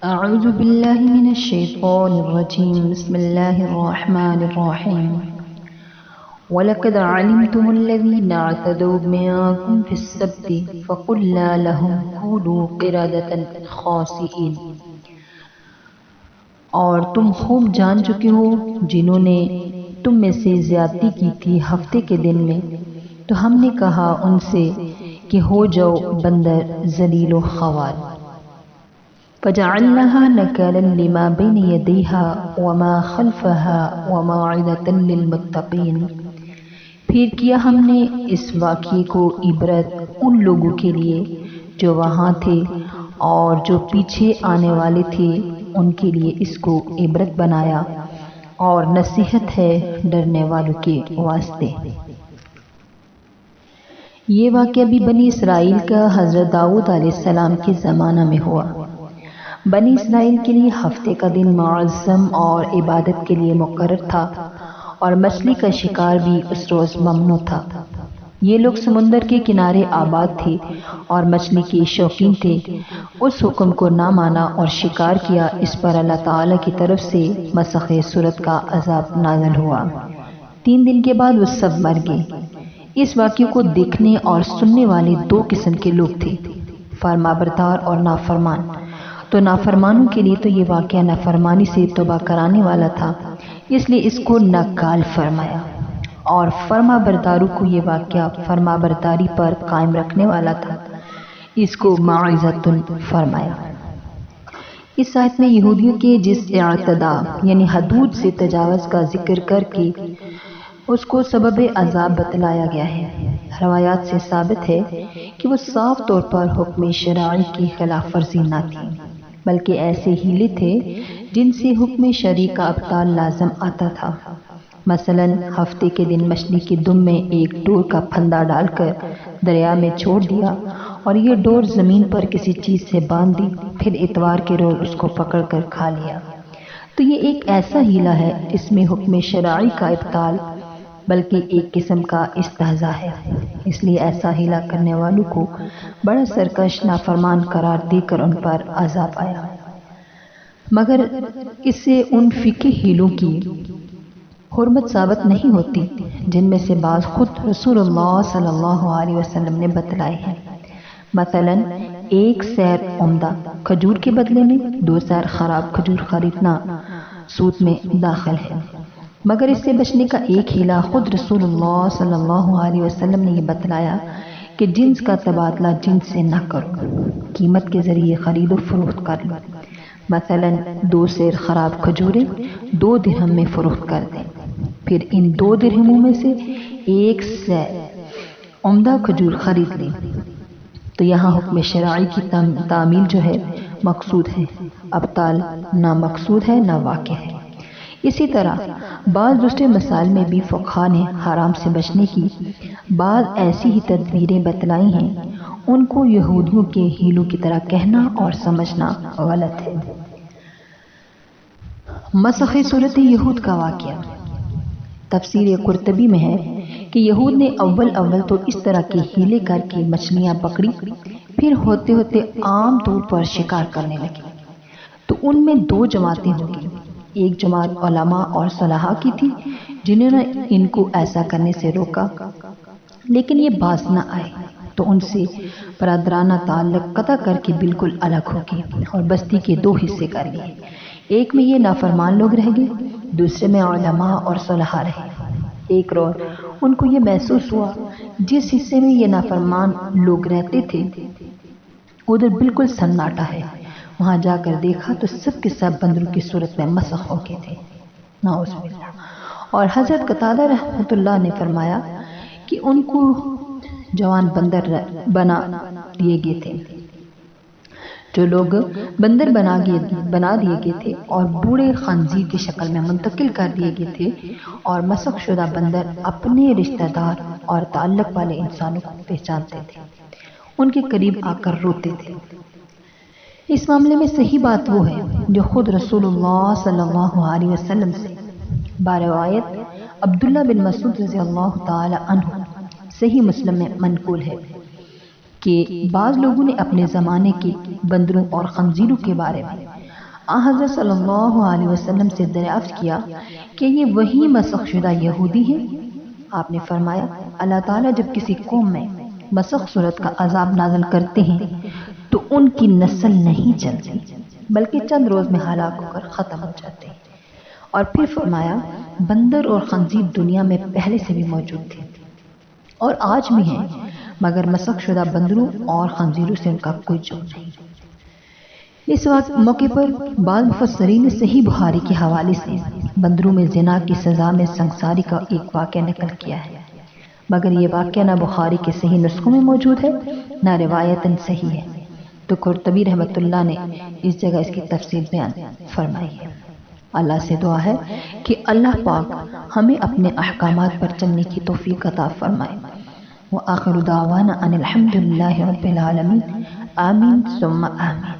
أعوذ بالله من الشيطان الرجيم بسم الله الرحمن الرحيم ولقد علمتم الذين اعتدوا منكم في السبت فقلنا لهم كونوا قردة خاسئين۔ اور تم خوب جان چکے ہو جنہوں نے تم میں سے زیادتی کی تھی ہفتے کے دن میں، تو ہم نے کہا ان سے کہ ہو جاؤ بندر ذلیل و خوار۔ فجعلناها نكالا لما بين يديها وما خلفها وموعظة للمتقين۔ پھر کیا ہم نے اس واقعے کو عبرت ان لوگوں کے لیے جو وہاں تھے اور جو پیچھے آنے والے تھے ان کے لیے اس کو عبرت بنایا اور نصیحت ہے ڈرنے والوں کے واسطے۔ یہ واقعہ بھی بنی اسرائیل کا حضرت داؤد علیہ السلام کے زمانہ میں ہوا۔ بنی اسرائیل کے لیے ہفتے کا دن معظم اور عبادت کے لیے مقرر تھا، اور مچھلی کا شکار بھی اس روز ممنوع تھا۔ یہ لوگ سمندر کے کنارے آباد تھے اور مچھلی کے شوقین تھے۔ اس حکم کو نہ مانا اور شکار کیا، اس پر اللہ تعالیٰ کی طرف سے مسخ صورت کا عذاب نازل ہوا۔ 3 دن کے بعد وہ سب مر گئے۔ اس واقعے کو دیکھنے اور سننے والے 2 قسم کے لوگ تھے، فرمانبردار اور نافرمان۔ تو نافرمانوں کے لیے تو یہ واقعہ نافرمانی سے توبہ کرانے والا تھا، اس لیے اس کو نکال فرمایا، اور فرمانبرداروں کو یہ واقعہ فرمانبرداری پر قائم رکھنے والا تھا، اس کو موعظۃ فرمایا۔ اس آیت میں یہودیوں کے جس اعتداء یعنی حدود سے تجاوز کا ذکر کر کے اس کو سبب عذاب بتلایا گیا ہے۔ روایات سے ثابت ہے کہ وہ صاف طور پر حکم شرعی کی خلاف ورزی نہ تھی، بلکہ ایسے ہیلے تھے جن سے حکم شرعی کا ابطال لازم آتا تھا۔ مثلا ہفتے کے دن مچھلی کے دم میں ایک ڈور کا پھندا ڈال کر دریا میں چھوڑ دیا، اور یہ ڈور زمین پر کسی چیز سے باندھ دی، پھر اتوار کے روز اس کو پکڑ کر کھا لیا۔ تو یہ ایک ایسا ہیلا ہے اس میں حکم شرعی کا ابطال بلکہ ایک قسم کا استہزاء ہے، اس لیے ایسا ہیلا کرنے والوں کو بڑا سرکش نافرمان قرار دے کر ان پر عذاب آیا۔ مگر اس سے ان فقہی ہیلوں کی حرمت ثابت نہیں ہوتی جن میں سے بعض خود رسول اللہ صلی اللہ علیہ وسلم نے بتلائے ہیں۔ مثلا 1 سیر عمدہ کھجور کے بدلے میں 2 سیر خراب کھجور خریدنا سود میں داخل ہے۔ مگر اس سے بچنے کا ایک ہیلا خود رسول اللہ صلی اللہ علیہ وسلم نے یہ بتلایا کہ جنس کا تبادلہ جنس سے نہ کرو، قیمت کے ذریعے خرید و فروخت کر لو۔ مثلا 2 سیر خراب کھجوریں 2 درہم میں فروخت کر دیں، پھر ان 2 درہموں میں سے 1 سیر عمدہ کھجور خرید لیں۔ تو یہاں حکم شرعی کی تعمیل جو ہے مقصود ہے، ابطال نہ مقصود ہے نہ واقع ہے۔ اسی طرح بعض دوسرے مسائل میں بھی فقہا نے حرام سے بچنے کی بعض ایسی ہی تدبیریں بتلائی ہیں، ان کو یہودیوں کے ہیلوں کی طرح کہنا اور سمجھنا غلط ہے۔ مسخ صورت یہود کا واقعہ تفسیر قرطبی میں ہے کہ یہود نے اول تو اس طرح کے ہیلے کر کے مچھلیاں پکڑی، پھر ہوتے ہوتے عام طور پر شکار کرنے لگے۔ تو ان میں 2 جماعتیں ہو گئیں۔ ایک جماعت علماء اور صلحاء کی تھی جنہوں نے ان کو ایسا کرنے سے روکا، لیکن یہ باز نہ آئے تو ان سے برادرانہ تعلق قطع کر کے بالکل الگ ہو گئے اور بستی کے 2 حصے کر لیے۔ ایک میں یہ نافرمان لوگ رہ گئے، دوسرے میں علماء اور صلحاء رہے۔ ایک روز ان کو یہ محسوس ہوا جس حصے میں یہ نافرمان لوگ رہتے تھے ادھر بالکل سناٹا ہے۔ وہاں جا کر دیکھا تو سب کے سب بندروں کی صورت میں مسخ ہو گئے تھے، نعوذ باللہ۔ اور حضرت قتادہ رحمۃ اللہ نے فرمایا کہ ان کو جوان بندر بنا دیے گئے تھے، جو لوگ بندر بنا دیے گئے تھے اور بوڑھے خنزیر کی شکل میں منتقل کر دیے گئے تھے، اور مسخ شدہ بندر اپنے رشتہ دار اور تعلق والے انسانوں کو پہچانتے تھے، ان کے قریب آ کر روتے تھے۔ اس معاملے میں صحیح بات وہ ہے جو خود رسول اللہ صلی اللہ علیہ وسلم سے بروایت عبداللہ بن مسعود رضی اللہ تعالی عنہ صحیح مسلم میں منقول ہے کہ بعض لوگوں نے اپنے زمانے کے بندروں اور خنزیروں کے بارے میں حضرت صلی اللہ علیہ وسلم سے دریافت کیا کہ یہ وہی مسخ شدہ یہودی ہیں؟ آپ نے فرمایا اللہ تعالیٰ جب کسی قوم میں مسخ صورت کا عذاب نازل کرتے ہیں تو ان کی نسل نہیں چلتی بلکہ چند روز میں ہلاک ہو کر ختم ہو جاتے ہیں۔ اور پھر فرمایا بندر اور خنزیر دنیا میں پہلے سے بھی موجود تھے اور آج بھی ہیں، مگر مسخ شدہ بندروں اور خنزیروں سے ان کا کوئی جوڑ نہیں۔ اس وقت موقع پر بعض مفسرین نے صحیح بخاری کے حوالے سے بندروں میں زنا کی سزا میں سنگساری کا ایک واقعہ نقل کیا ہے، مگر یہ واقعہ نہ بخاری کے صحیح نسخوں میں موجود ہے نہ روایتاً صحیح ہے۔ تو قرطبی رحمۃ اللہ نے اس جگہ اس کی تفصیل بیان فرمائی ہے۔ اللہ سے دعا ہے کہ اللہ پاک ہمیں اپنے احکامات پر چلنے کی توفیق عطا فرمائے۔ وآخر دعوانا ان الحمد للہ رب العالمین، آمین ثم آمین۔